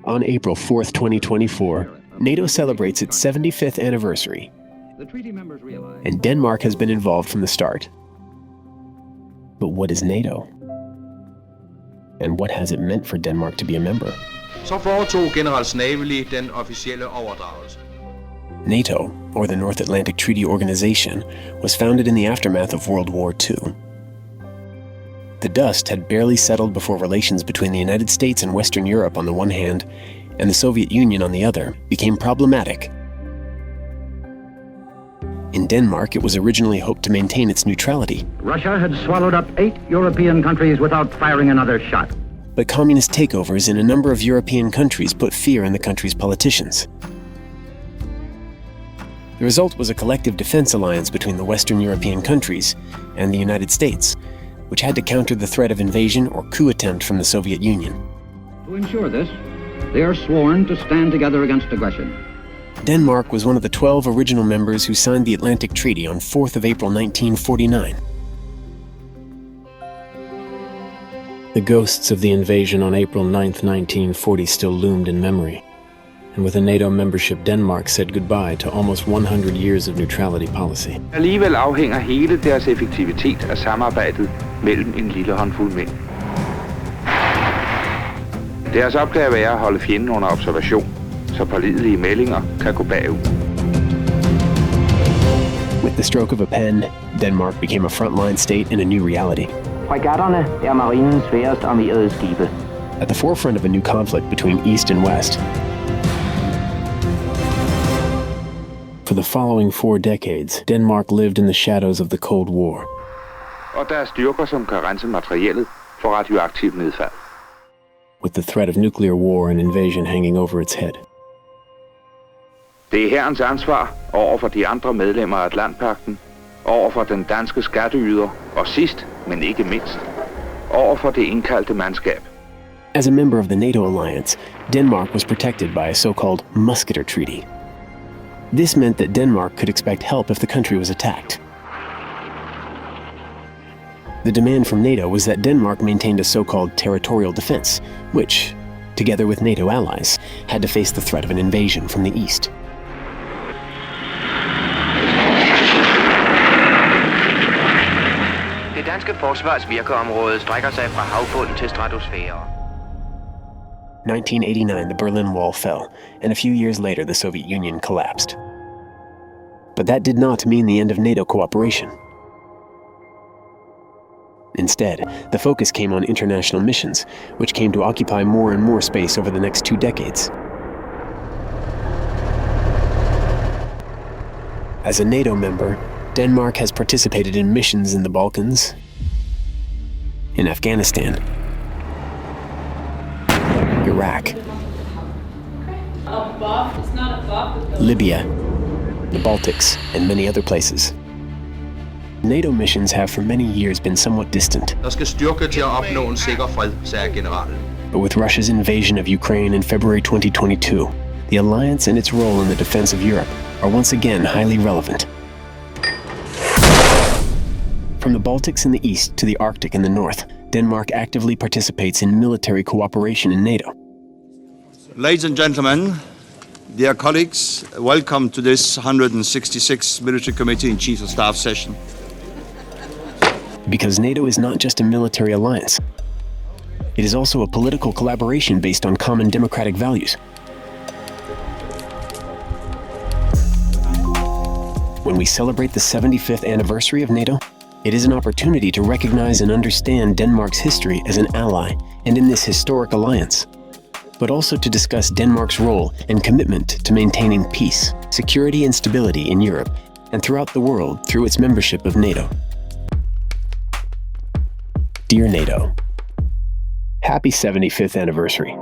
On April 4th, 2024, NATO celebrates its 75th anniversary, and Denmark has been involved from the start. But what is NATO? And what has it meant for Denmark to be a member? Så foretog general Snavely den officielle overdragelse. NATO, or the North Atlantic Treaty Organization, was founded in the aftermath of World War II. The dust had barely settled before relations between the United States and Western Europe on the one hand, and the Soviet Union on the other, became problematic. In Denmark, it was originally hoped to maintain its neutrality. Russia had swallowed up 8 European countries without firing another shot. But communist takeovers in a number of European countries put fear in the country's politicians. The result was a collective defense alliance between the Western European countries and the United States, which had to counter the threat of invasion or coup attempt from the Soviet Union. To ensure this, they are sworn to stand together against aggression. Denmark was one of the 12 original members who signed the Atlantic Treaty on 4th of April 1949. The ghosts of the invasion on April 9th, 1940 still loomed in memory. And with a NATO membership, Denmark said goodbye to almost 100 years of neutrality policy. Alligevel afhænger hele deres effektivitet af samarbejdet mellem en lille håndfuld mænd. Deres opgave er at holde fjenden under observation, så pålidelige meldinger kan gå bagud. With the stroke of a pen, Denmark became a frontline state in a new reality. Fregatterne er marinens sværest armerede skibe. At the forefront of a new conflict between East and West. For the following 4 decades, Denmark lived in the shadows of the Cold War. Og der er styrker, som kan rense materiellet for radioaktivt nedfald. With the threat of nuclear war and invasion hanging over its head. Det er hærens ansvar over for de andre medlemmer af Atlantpagten, over for den danske skatteyder, og sidst, men ikke mindst, over for det indkaldte mandskab. As a member of the NATO alliance, Denmark was protected by a so-called Musketeer Treaty. This meant that Denmark could expect help if the country was attacked. The demand from NATO was that Denmark maintained a so-called territorial defense, which, together with NATO allies, had to face the threat of an invasion from the east. Det danske forsvars virkeområde strækker sig fra havbunden til stratosfæren. 1989, the Berlin Wall fell, and a few years later the Soviet Union collapsed. But that did not mean the end of NATO cooperation. Instead, the focus came on international missions, which came to occupy more and more space over the next 2 decades. As a NATO member, Denmark has participated in missions in the Balkans, in Afghanistan, Iraq, Libya, the Baltics, and many other places. NATO missions have for many years been somewhat distant. Der skal styrke til at opnå en sikker fred, sagde generalen. But with Russia's invasion of Ukraine in February 2022, the alliance and its role in the defense of Europe are once again highly relevant. From the Baltics in the east to the Arctic in the north, Denmark actively participates in military cooperation in NATO. Ladies and gentlemen, dear colleagues, welcome to this 166th Military Committee and Chief of Staff session. Because NATO is not just a military alliance. It is also a political collaboration based on common democratic values. When we celebrate the 75th anniversary of NATO, it is an opportunity to recognize and understand Denmark's history as an ally and in this historic alliance, but also to discuss Denmark's role and commitment to maintaining peace, security, and stability in Europe and throughout the world through its membership of NATO. Dear NATO, happy 75th anniversary.